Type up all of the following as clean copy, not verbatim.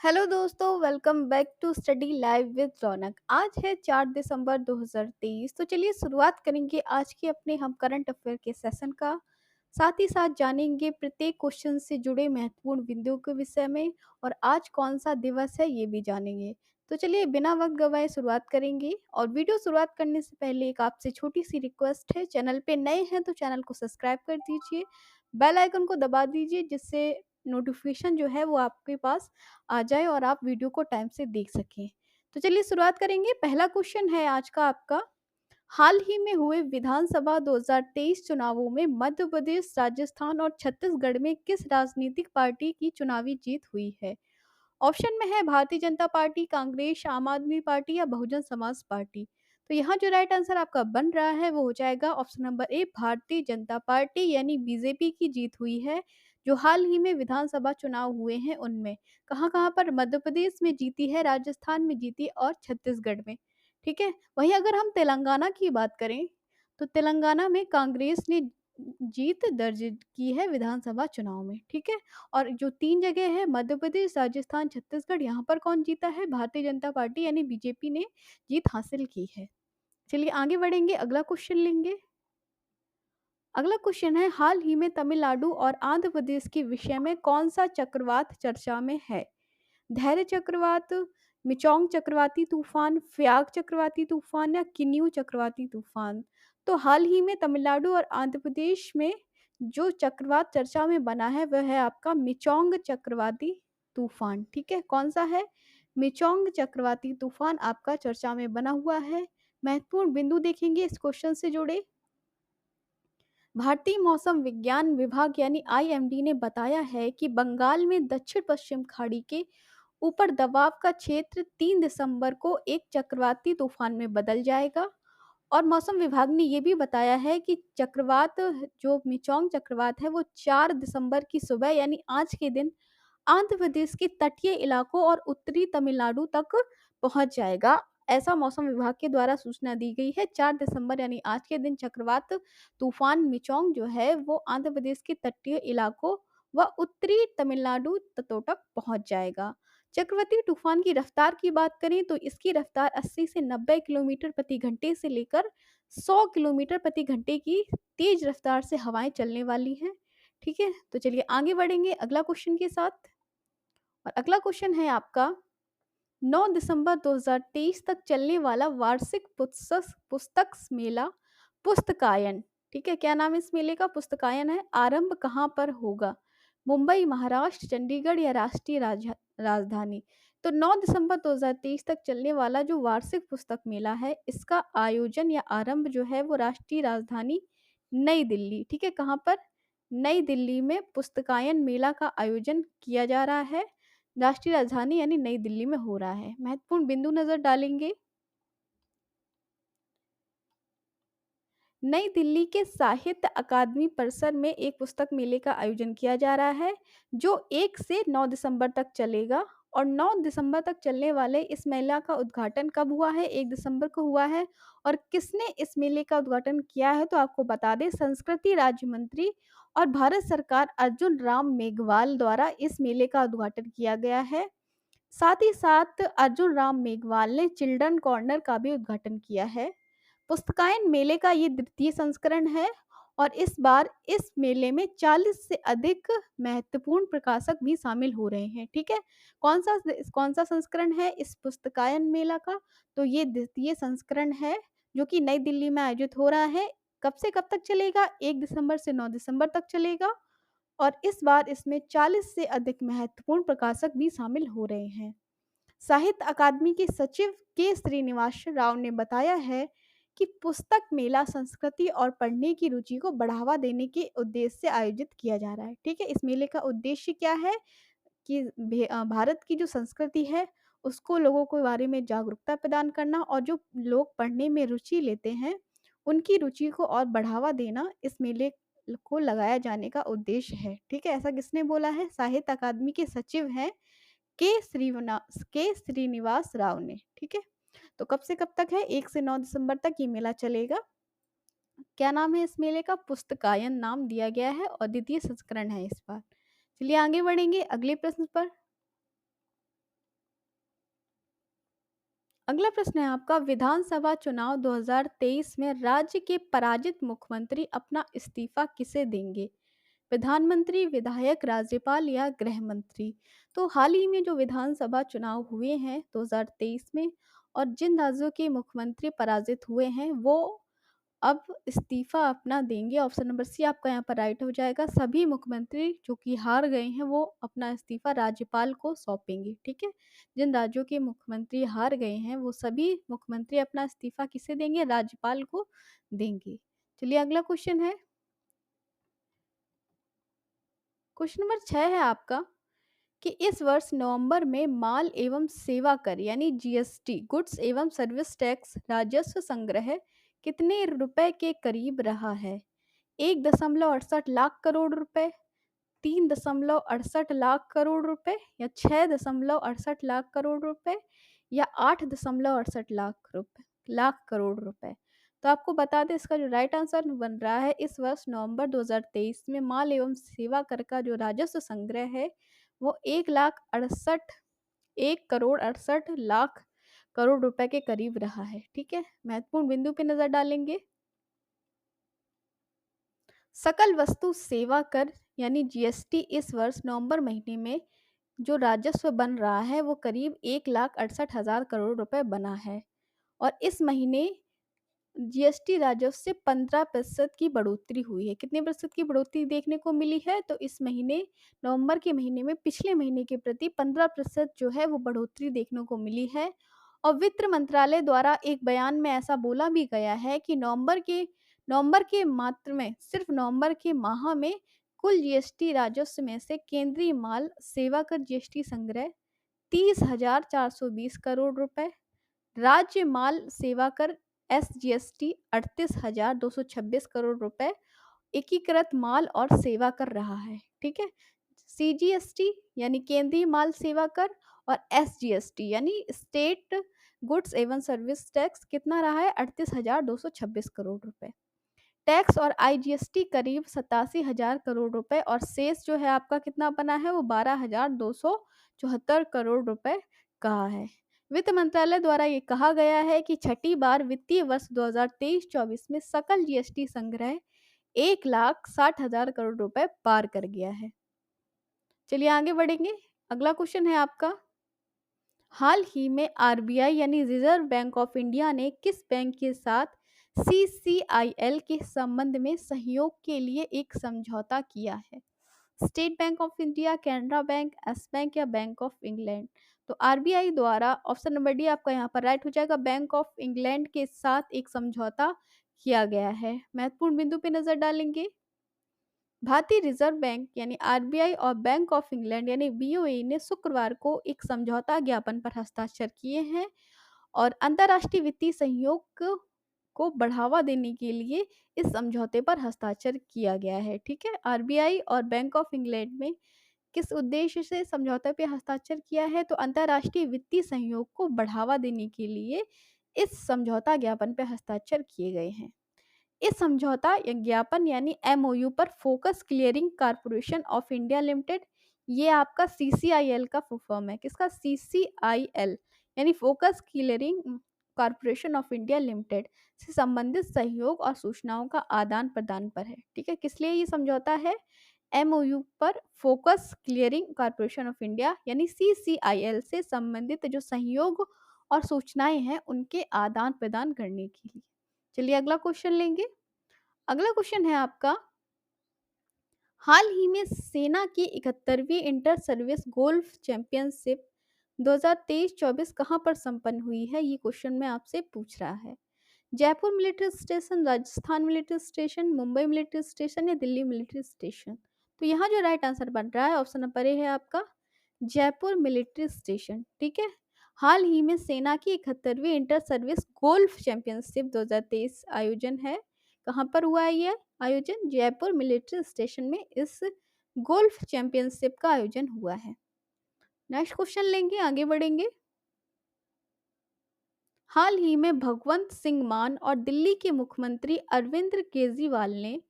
Hello दोस्तों, welcome back to study live with Raunak. आज है 4 दिसंबर 2023। तो चलिए शुरुआत करेंगे आज के अपने हम करंट अफेयर के सेशन का। साथ ही साथ जानेंगे प्रत्येक क्वेश्चन से जुड़े महत्वपूर्ण बिंदुओं के विषय में और आज कौन सा दिवस है ये भी जानेंगे। तो चलिए बिना वक्त गवाए शुरुआत करेंगे। और वीडियो शुरुआत करने से पहले एक आपसे छोटी सी रिक्वेस्ट है, चैनल पे नए हैं तो चैनल को सब्सक्राइब कर दीजिए, बेल आइकन को दबा दीजिए जिससे नोटिफिकेशन जो है वो आपके पास आ जाए और आप वीडियो को टाइम से देख सकें। तो चलिए शुरुआत करेंगे। पहला क्वेश्चन है आज का आपका, हाल ही में हुए विधानसभा 2023 चुनावों में मध्य प्रदेश, राजस्थान और छत्तीसगढ़ में किस राजनीतिक पार्टी की चुनावी जीत हुई है? ऑप्शन में है भारतीय जनता पार्टी, कांग्रेस, आम आदमी पार्टी या बहुजन समाज पार्टी। तो यहाँ जो राइट आंसर आपका बन रहा है वो हो जाएगा option number A, Bharatiya Janata party यानी बीजेपी की जीत हुई है। जो हाल ही में विधानसभा चुनाव हुए हैं उनमें कहाँ कहाँ पर मध्य प्रदेश में जीती है, राजस्थान में जीती और छत्तीसगढ़ में। ठीक है। वहीं अगर हम तेलंगाना की बात करें तो तेलंगाना में कांग्रेस ने जीत दर्ज की है विधानसभा चुनाव में। ठीक है। और जो 3 जगह है मध्य प्रदेश, राजस्थान, छत्तीसगढ़, यहाँ पर कौन जीता है? भारतीय जनता पार्टी यानी बीजेपी ने जीत हासिल की है। चलिए आगे बढ़ेंगे, अगला क्वेश्चन लेंगे। अगला क्वेश्चन है, हाल ही में तमिलनाडु और आंध्र प्रदेश के विषय में कौन सा चक्रवात चर्चा में है? धैर्य चक्रवात, मिचोंग चक्रवाती तूफान, फ्याग चक्रवाती तूफान या किन्यू चक्रवाती तूफान। तो हाल ही में तमिलनाडु और आंध्र प्रदेश में जो चक्रवात चर्चा में बना है वह है आपका मिचोंग चक्रवाती तूफान। ठीक है, कौन सा है? मिचोंग चक्रवाती तूफान आपका चर्चा में बना हुआ है। महत्वपूर्ण बिंदु देखेंगे इस क्वेश्चन से जुड़े। भारतीय मौसम विज्ञान विभाग यानी आईएमडी ने बताया है कि बंगाल में दक्षिण पश्चिम खाड़ी के ऊपर दबाव का क्षेत्र 3 दिसंबर को एक चक्रवाती तूफान में बदल जाएगा। और मौसम विभाग ने ये भी बताया है कि चक्रवात जो मिचोंग चक्रवात है वो 4 दिसंबर की सुबह यानी आज के दिन आंध्र प्रदेश के तटीय इलाकों और उत्तरी तमिलनाडु तक पहुंच जाएगा। ऐसा मौसम विभाग के द्वारा सूचना दी गई है। 4 दिसंबर यानी आज के दिन चक्रवात तूफान मिचोंग जो है वो आंध्र प्रदेश के तटीय इलाकों व उत्तरी तमिलनाडु तटों तक पहुंच जाएगा। चक्रवाती तूफान की रफ्तार की बात करें तो इसकी रफ्तार 80 से 90 किलोमीटर प्रति घंटे से लेकर 100 किलोमीटर प्रति घंटे की तेज रफ्तार से हवाएं चलने वाली हैं। ठीक है, तो चलिए आगे बढ़ेंगे अगला क्वेश्चन के साथ। और अगला क्वेश्चन है आपका, 9 दिसंबर 2023 तक चलने वाला वार्षिक पुस्तक मेला पुस्तकायन। ठीक है, क्या नाम है इस मेले का? पुस्तकायन है। आरंभ कहाँ पर होगा? मुंबई, महाराष्ट्र, चंडीगढ़ या राष्ट्रीय राजधानी। तो 9 दिसंबर 2023 तक चलने वाला जो वार्षिक पुस्तक मेला है इसका आयोजन या आरंभ जो है वो राष्ट्रीय राजधानी नई दिल्ली। ठीक है, कहाँ पर? नई दिल्ली में पुस्तकायन मेला का आयोजन किया जा रहा है। राष्ट्रीय राजधानी यानी नई दिल्ली में हो रहा है। महत्वपूर्ण बिंदु नजर डालेंगे। नई दिल्ली के साहित्य अकादमी परिसर में एक पुस्तक मेले का आयोजन किया जा रहा है जो 1 से 9 दिसंबर तक चलेगा। और 9 दिसंबर तक चलने वाले इस मेला का उद्घाटन कब हुआ है? 1 दिसंबर को हुआ है। और किसने इस मेले का उद्घाटन किया है? तो आपको बता दें, संस्कृति राज्य मंत्री और भारत सरकार अर्जुन राम मेघवाल द्वारा इस मेले का उद्घाटन किया गया है। साथ ही साथ अर्जुन राम मेघवाल ने चिल्ड्रन कॉर्नर का भी उद्घाटन किया है। पुस्तकायन मेले का ये द्वितीय संस्करण है और इस बार इस मेले में 40 से अधिक महत्वपूर्ण प्रकाशक भी शामिल हो रहे हैं। ठीक है, कौन सा संस्करण है इस पुस्तकायन मेला का? तो ये द्वितीय संस्करण है जो कि नई दिल्ली में आयोजित हो रहा है। कब से कब तक चलेगा? 1 दिसंबर से 9 दिसंबर तक चलेगा। और इस बार इसमें 40 से अधिक महत्वपूर्ण प्रकाशक भी शामिल हो रहे हैं। साहित्य अकादमी के सचिव के श्रीनिवास राव ने बताया है कि पुस्तक मेला संस्कृति और पढ़ने की रुचि को बढ़ावा देने के उद्देश्य से आयोजित किया जा रहा है। ठीक है, इस मेले का उद्देश्य क्या है कि भारत की जो संस्कृति है उसको लोगों के बारे में जागरूकता प्रदान करना और जो लोग पढ़ने में रुचि लेते हैं उनकी रुचि को और बढ़ावा देना इस मेले को लगाया जाने का उद्देश्य है। ठीक है, ऐसा किसने बोला है? साहित्य अकादमी के सचिव हैं के श्रीनिवास राव ने। ठीक है, तो कब से कब तक है? 1 से 9 दिसंबर तक ये मेला चलेगा। क्या नाम है इस मेले का? पुस्तकायन नाम दिया गया है और द्वितीय संस्करण है इस बार। चलिए आगे बढ़ेंगे अगले प्रश्न पर। अगला प्रश्न है आपका, विधानसभा चुनाव 2023 में राज्य के पराजित मुख्यमंत्री अपना इस्तीफा किसे देंगे? प्रधानमंत्री, विधायक, राज्यपाल या गृह मंत्री? तो हाल ही में जो विधानसभा चुनाव हुए हैं 2023 में, और जिन राज्यों के मुख्यमंत्री पराजित हुए हैं वो अब इस्तीफा अपना देंगे। ऑप्शन नंबर सी आपका यहाँ पर राइट हो जाएगा। सभी मुख्यमंत्री जो कि हार गए हैं वो अपना इस्तीफा राज्यपाल को सौंपेंगे। ठीक है, जिन राज्यों के मुख्यमंत्री हार गए हैं वो सभी मुख्यमंत्री अपना इस्तीफा किसे देंगे? राज्यपाल को देंगे। चलिए अगला क्वेश्चन है, क्वेश्चन नंबर 6 है आपका कि इस वर्ष नवंबर में माल एवं सेवा कर यानी जीएसटी, गुड्स एवं सर्विस टैक्स राजस्व संग्रह कितने रुपए के करीब रहा है? 1.68 लाख करोड़ रुपए, 3.68 लाख करोड़ रुपए या 6.68 लाख करोड़ रुपए या 8.68 लाख करोड़ रुपए? तो आपको बता दें इसका जो राइट आंसर बन रहा है, इस वर्ष नवंबर 2023 में माल एवं सेवा कर का जो राजस्व संग्रह है वो 1,68 करोड़ रुपए के करीब रहा है। ठीक है, महत्वपूर्ण बिंदु पे नजर डालेंगे। सकल वस्तु सेवा कर यानी जीएसटी इस वर्ष नवंबर महीने में जो राजस्व बन रहा है वो करीब 1,68,000 करोड़ रुपए बना है, और इस महीने जीएसटी राजस्व से 15% की बढ़ोतरी हुई है। कितने प्रतिशत की बढ़ोतरी देखने को मिली है? तो इस महीने नवंबर के महीने में पिछले महीने के प्रति 15% जो है वो बढ़ोतरी देखने को मिली है। और वित्त मंत्रालय द्वारा एक बयान में ऐसा बोला भी गया है कि नवंबर के मात्र में सिर्फ नवंबर के माह में कुल जीएसटी राजस्व में से केंद्रीय माल सेवा कर जीएसटी संग्रह 30,420 करोड़ रुपए, राज्य माल सेवा कर एसजीएसटी 38,226 करोड़ रुपए एकीकृत माल और सेवा कर रहा है। ठीक है, सीजीएसटी यानी केंद्रीय माल सेवा कर और एसजीएसटी यानी स्टेट गुड्स एवं सर्विस टैक्स कितना रहा है? 38,226 करोड़ रुपए। टैक्स और आईजीएसटी करीब 87,000 करोड़ रुपए और शेष जो है आपका कितना बना है वो 12,274 करोड़ रुपए कहा है। वित्त मंत्रालय द्वारा ये कहा गया है कि छठी बार वित्तीय वर्ष 2023-24 में सकल जीएसटी संग्रह 1,60,000 करोड़ रुपए पार कर गया है। चलिए आगे बढ़ेंगे। अगला क्वेश्चन है आपका, हाल ही में आरबीआई यानी रिजर्व बैंक ऑफ इंडिया ने किस बैंक के साथ सीसीआईएल के संबंध में सहयोग के लिए एक समझौता किया है? State bank of India, Canara bank, S bank या बैंक ऑफ इंग्लैंड? तो आरबीआई द्वारा ऑप्शन नंबर डी आपका यहाँ पर राइट हो जाएगा, बैंक ऑफ इंग्लैंड के साथ एक समझौता किया गया है। महत्वपूर्ण बिंदु पे नजर डालेंगे। भारतीय रिजर्व बैंक यानी आरबीआई और बैंक ऑफ इंग्लैंड यानी बीओई ने शुक्रवार को एक समझौता ज्ञापन पर हस्ताक्षर किए हैं और अंतर्राष्ट्रीय वित्तीय सहयोग को बढ़ावा देने के लिए इस समझौते पर हस्ताक्षर किया गया है। ठीक है, आरबीआई और बैंक ऑफ इंग्लैंड में किस उद्देश्य से समझौते पे हस्ताक्षर किया है? तो अंतर्राष्ट्रीय वित्तीय सहयोग को बढ़ावा देने के लिए इस समझौता ज्ञापन पे हस्ताक्षर किए गए हैं। इस समझौता या ज्ञापन यानी एमओयू पर focus clearing corporation of India limited, ये आपका सीसीआईएल का फुल फॉर्म है। किसका? सीसीआईएल यानी focus clearing corporation of India limited से संबंधित सहयोग और सूचनाओं का आदान प्रदान पर है। ठीक है, किस लिए ये समझौता है? एमओयू पर focus clearing corporation of India यानी सीसीआईएल से संबंधित जो सहयोग और सूचनाएं हैं उनके आदान प्रदान करने के लिए। चलिए अगला क्वेश्चन लेंगे। अगला क्वेश्चन है आपका, हाल ही में सेना की 71वीं इंटर सर्विस गोल्फ चैंपियनशिप 2023-24 कहां पर संपन्न हुई है? ये क्वेश्चन मैं आपसे पूछ रहा है। Jaipur military station, Rajasthan military station, Mumbai military station या दिल्ली मिलिट्री स्टेशन? तो यहाँ जो राइट आंसर बन रहा है ऑप्शन नंबर ए है आपका जयपुर मिलिट्री स्टेशन। ठीक है, हाल ही में सेना की 71वीं इंटर सर्विस गोल्फ चैंपियनशिप 2023 आयोजन है। कहाँ पर हुआ है ये आयोजन? जयपुर मिलिट्री स्टेशन में इस गोल्फ चैंपियनशिप का आयोजन हुआ है। नेक्स्ट क्वेश्चन लेंगे, आगे बढ़ेंगे। हाल ही में भगवंत सिंह मान और दिल्ली के मुख्यमंत्री अरविंद केजरीवाल ने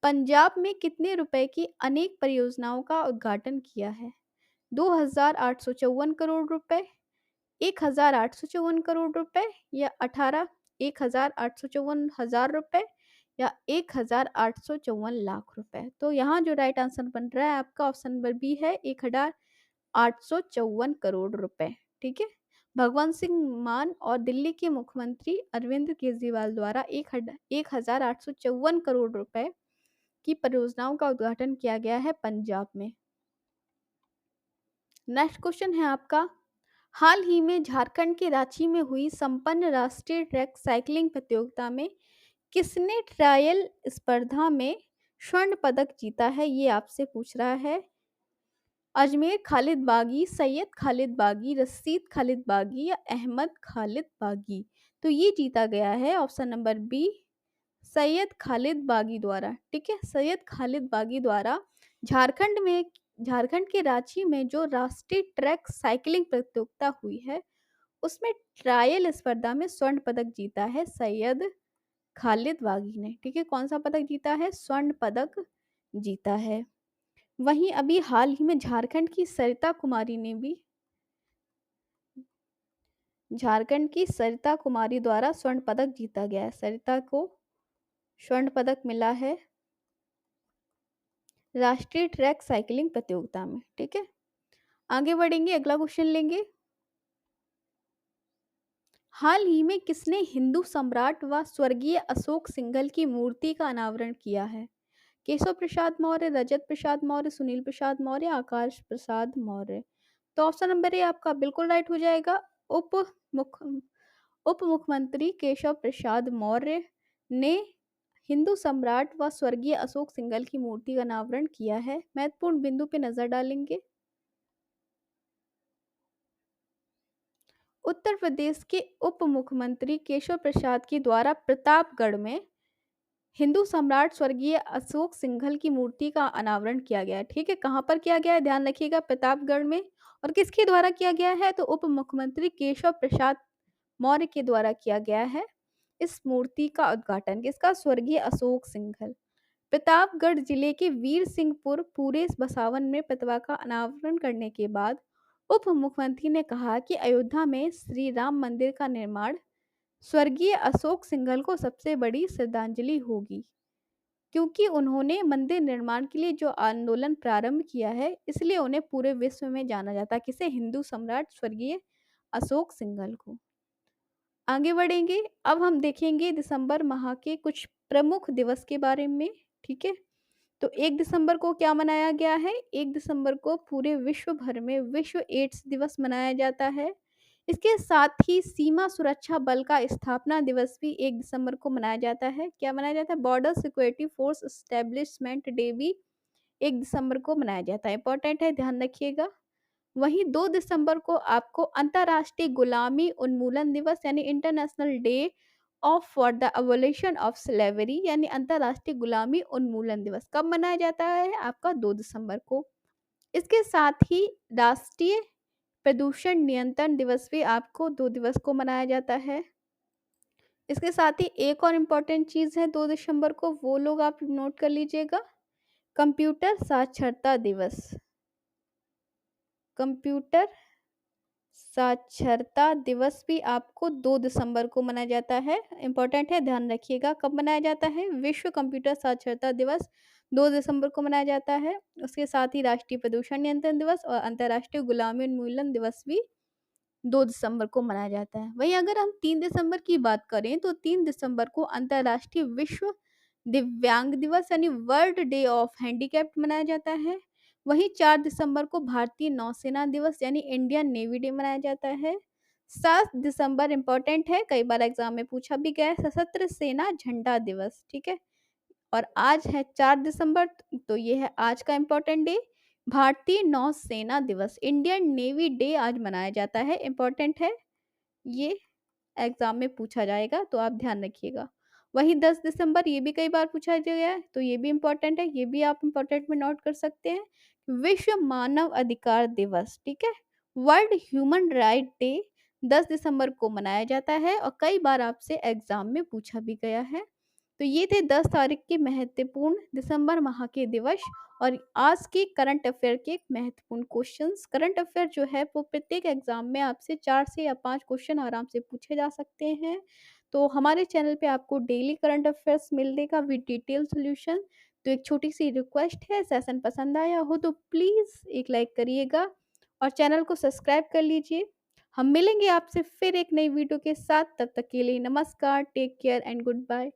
पंजाब में कितने रुपए की अनेक परियोजनाओं का उद्घाटन किया है? 2,854 करोड़ रुपए, 1,854 करोड़ रुपए, या 18 1,854 रुपए, या 1,854 लाख रुपए। तो यहाँ जो राइट आंसर बन रहा है आपका ऑप्शन नंबर बी है 1,854 करोड़ रुपए। ठीक है। भगवंत सिंह मान और दिल्ली के मुख्यमंत्री अरविंद केजरीवाल द्वारा 1,854 करोड़ रुपए की परियोजनाओं का उद्घाटन किया गया है पंजाब में। नेक्स्ट क्वेश्चन है आपका, हाल ही में झारखंड के रांची में हुई संपन्न राष्ट्रीय ट्रैक साइकिलिंग प्रतियोगिता में किसने ट्रायल स्पर्धा में स्वर्ण पदक जीता है? ये आपसे पूछ रहा है। अजमेर खालिद बागी, सैयद खालिद बागी, रशीद खालिद बागी, या अहमद खालिद बागी। तो ये जीता गया है option number B Syed Khalid Bagi द्वारा। ठीक है, सैयद खालिद बागी द्वारा झारखंड के रांची में जो राष्ट्रीय ट्रैक साइकिलिंग प्रतियोगिता हुई है उसमें ट्रायल स्पर्धा में स्वर्ण पदक जीता है सैयद खालिद बागी ने। ठीक है, कौन सा पदक जीता है? स्वर्ण पदक जीता है। वहीं अभी हाल ही में झारखंड की सरिता कुमारी द्वारा स्वर्ण पदक जीता गया है। सरिता को स्वर्ण पदक मिला है राष्ट्रीय ट्रैक साइकिलिंग प्रतियोगिता में। ठीक है, आगे बढ़ेंगे, अगला क्वेश्चन लेंगे। हाल ही में किसने हिंदू सम्राट व स्वर्गीय अशोक सिंघल की मूर्ति का अनावरण किया है? केशव प्रसाद मौर्य, रजत प्रसाद मौर्य, सुनील प्रसाद मौर्य, आकाश प्रसाद मौर्य। तो ऑप्शन नंबर ए आपका बिल्कुल राइट हो जाएगा। उप मुख्यमंत्री केशव प्रसाद मौर्य ने हिंदू सम्राट व स्वर्गीय अशोक सिंघल की मूर्ति का अनावरण किया है। महत्वपूर्ण बिंदु पे नजर डालेंगे। उत्तर प्रदेश के उप मुख्यमंत्री केशव प्रसाद के द्वारा प्रतापगढ़ में हिंदू सम्राट स्वर्गीय अशोक सिंघल की मूर्ति का अनावरण किया गया। ठीक है, कहाँ पर किया गया है? ध्यान रखिएगा, प्रतापगढ़ में। और किसके द्वारा किया गया है? तो उप मुख्यमंत्री केशव प्रसाद मौर्य के द्वारा किया गया है इस मूर्ति का उद्घाटन। किसका? स्वर्गीय अशोक सिंघल। प्रतापगढ़ जिले के वीर सिंहपुर पूरे बसावन में प्रतिमा का अनावरण करने के बाद उप मुख्यमंत्री ने कहा कि अयोध्या में श्री राम मंदिर का निर्माण स्वर्गीय अशोक सिंघल को सबसे बड़ी श्रद्धांजलि होगी, क्योंकि उन्होंने मंदिर निर्माण के लिए जो आंदोलन प्रारंभ किया है, इसलिए उन्हें पूरे विश्व में जाना जाता है। किसे? हिंदू सम्राट स्वर्गीय अशोक सिंघल को। आगे बढ़ेंगे, अब हम देखेंगे दिसंबर माह के कुछ प्रमुख दिवस के बारे में। ठीक है, तो 1 दिसंबर को क्या मनाया गया है? 1 दिसंबर को पूरे विश्व भर में विश्व एड्स दिवस मनाया जाता है। इसके साथ ही सीमा सुरक्षा बल का स्थापना दिवस भी 1 दिसंबर को मनाया जाता है। क्या मनाया जाता है? Border security force establishment day भी 1 दिसंबर को मनाया जाता है। इंपॉर्टेंट है, ध्यान रखिएगा। वहीं 2 दिसंबर को आपको अंतर्राष्ट्रीय गुलामी उन्मूलन दिवस यानी international day of for the abolition of slavery यानी अंतर्राष्ट्रीय गुलामी उन्मूलन दिवस कब मनाया जाता है? आपका 2 दिसंबर को। इसके साथ ही राष्ट्रीय प्रदूषण नियंत्रण दिवस भी आपको 2 दिवस को मनाया जाता है। इसके साथ ही एक और इम्पोर्टेंट चीज़ है 2 दिसंबर को, वो लोग आप नोट कर लीजिएगा, कंप्यूटर साक्षरता दिवस। कंप्यूटर साक्षरता दिवस भी आपको 2 दिसंबर को मनाया जाता है। इंपॉर्टेंट है, ध्यान रखिएगा। कब मनाया जाता है? विश्व कंप्यूटर साक्षरता दिवस 2 दिसंबर को मनाया जाता है। उसके साथ ही राष्ट्रीय प्रदूषण नियंत्रण दिवस और अंतर्राष्ट्रीय गुलामी उन्मूलन दिवस भी 2 दिसंबर को मनाया जाता है। वहीं अगर हम 3 दिसंबर की बात करें तो 3 दिसंबर को अंतर्राष्ट्रीय विश्व दिव्यांग दिवस यानी वर्ल्ड डे ऑफ हैंडीकैप्ड मनाया जाता है। वहीं 4 दिसंबर को भारतीय नौसेना दिवस यानी इंडियन नेवी डे मनाया जाता है। 7 दिसंबर इंपॉर्टेंट है, कई बार एग्जाम में पूछा भी गया है, सशस्त्र सेना झंडा दिवस। ठीक है, और आज है 4 दिसंबर, तो ये है आज का इम्पोर्टेंट डे, भारतीय नौसेना दिवस, इंडियन नेवी डे आज मनाया जाता है। इंपॉर्टेंट है, ये एग्जाम में पूछा जाएगा, तो आप ध्यान रखिएगा। वहीं 10 दिसंबर ये भी कई बार पूछा गया है, तो ये भी इम्पोर्टेंट है, ये भी आप इम्पोर्टेंट में नोट कर सकते हैं। विश्व मानव अधिकार दिवस, ठीक है, वर्ल्ड ह्यूमन राइट डे 10 दिसंबर को मनाया जाता है और कई बार आपसे एग्जाम में पूछा भी गया है। तो ये थे 10 तारीख के महत्वपूर्ण दिसंबर माह के दिवस और आज के करंट अफ़ेयर के महत्वपूर्ण क्वेश्चंस। करंट अफ़ेयर जो है वो प्रत्येक एग्ज़ाम में आपसे 4 से या 5 क्वेश्चन आराम से पूछे जा सकते हैं। तो हमारे चैनल पे आपको डेली करंट अफ़ेयर्स मिलेगा विद डिटेल सॉल्यूशन। तो एक छोटी-सी रिक्वेस्ट है, सेशन पसंद आया हो तो प्लीज़ एक लाइक करिएगा और चैनल को सब्सक्राइब कर लीजिए। हम मिलेंगे आपसे फिर एक नई वीडियो के साथ, तब तक के लिए नमस्कार, take care and good bye.